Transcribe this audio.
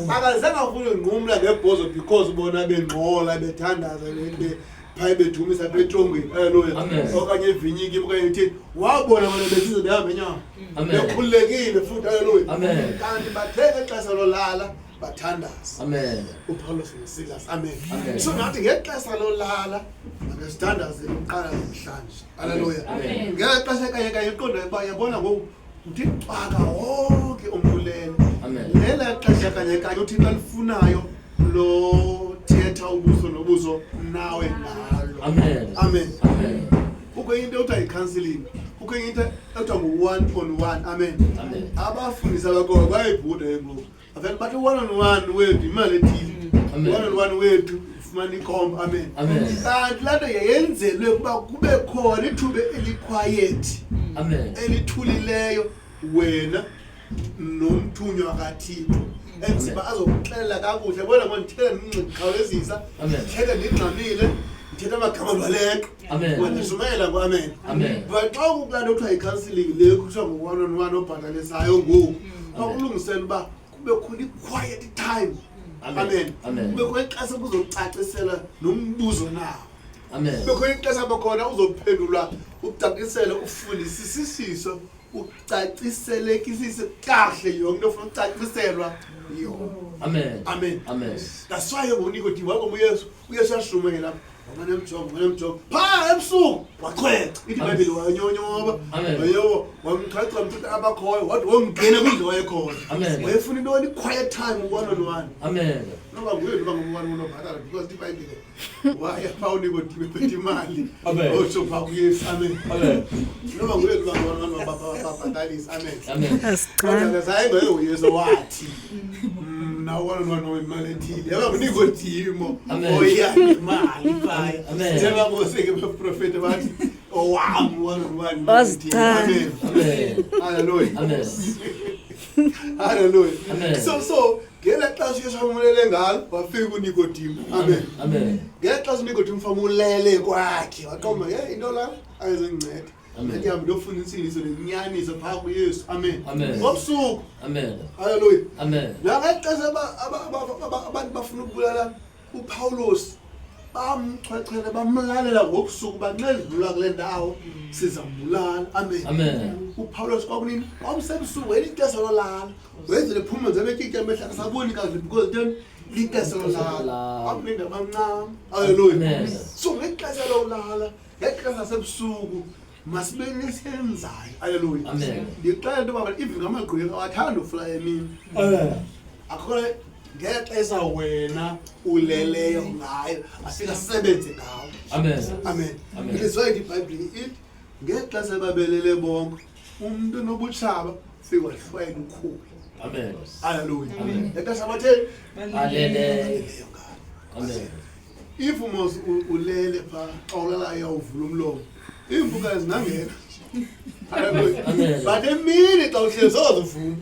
akazange afune nqumla ngebhozo because bona bengqola bethandaza phayi bedumisa betrongweni haleluya okanye evinyiki okanye ithini wabona bona besize behamba enyawo bekhululekile futhi haleluya kanti batheka ixesha lolala bathandaza uPaulos noSilas amen so nathi ngexesha lolala makasithandaze uqala namhlanje haleluya ngexesha kanye iqonda uba yabona ngoku uthi xaka wonke umbulelo lela xesha kanye uthixo alifunayo lo thetha ubuso nobuso nawe ngalo amen kukho into uthi ayicounseling kukho into ethi ngu-one on one amen abafundisi abakho bayayibhuda ngoku avele bathi one on one wethu imali ethile one on one wethu ufumana ikhomba amen kanti laa nto yayenzelwe ukuba kube khona ithuba eliquiet elithulileyo wena nomthunywa kaThixo enziba azokuxelela kakuhle bona ngondithele ngikhawulezisa ndithethe ndingxamile ndithethe amagama abaleka wena ndishumayela ngo-amen but xa kukulaa nto kuthiwa yicounseling le kuthiwa ngo-one on one obhatalisayo ngoku kwakulungisela uba kube khona i-quiet time amen kube khona ixesha kuzocacisela nombuzo nawo kube khona ixesha bakhona uzophendulwa ukucacisela ufundisisiso ucaciselekisise kahle yonke into ofuna ucaciselwa amen that's why ngoNikodimi wakomuyesu uyesu ashumayela lapho wamane phaa ebusuku wachweca ithi iBhayibheli wanyonyoba ayo wamchacha mthuthi abakhoyo wathi wongena kwindlu wayekhona wayefuna intoni quiet time one on one noba nguye noba ngumntwana unobhatala because iBhayibheli waya phaa uNikodimi ephethe imali otsho phaa kuyesu amen noba nguye noba ngumntwana babhatalisa amen kodwa zaye ngoye uyesu wathi now one on one imali ethile yaba nguNikodimi oyanemali phaya njengoba boseke baprofeti bathi owami one on one amen hallelujah so ngela xesha uyesamulele ngalo wafika uNikodimi amen ngela xesha uNikodimi famulele kwakhe waqoma into la ayizenceda ndihambe ndofuna insindiso nenyaniso phaa kuYesu amen ngobusuku haleluya nangexesha abantu bafuna ukubulala uPaulos bamchwechele bamlalela ngobusuku banxezulula kule ndawo sizambulala amen uPaulos kwakunini wamsebusuku wena ixesha lolala wenzele phuma nzabekike amehla kasaboni kahle because then ixesha lolala akulinda bancane haleluya so ngexesha lolala ngexesha sebusuku masibe nesenzayo haleluya ndixela into baba even ngamagqwirha awathanda ufula emini akho ngexesha wena uleleyo ngayo afika sebenze ngawo amen lizwe iBhayibheli ithi ngexesha babelele bonke umuntu onobutshaba fika wahlwayela ukhulu haleluya ngexesha bathe balele if mos ulele pha xa ulala uyawuvula umlomo imvuka zinangena haleluya but emini xa uhlezi ozovuma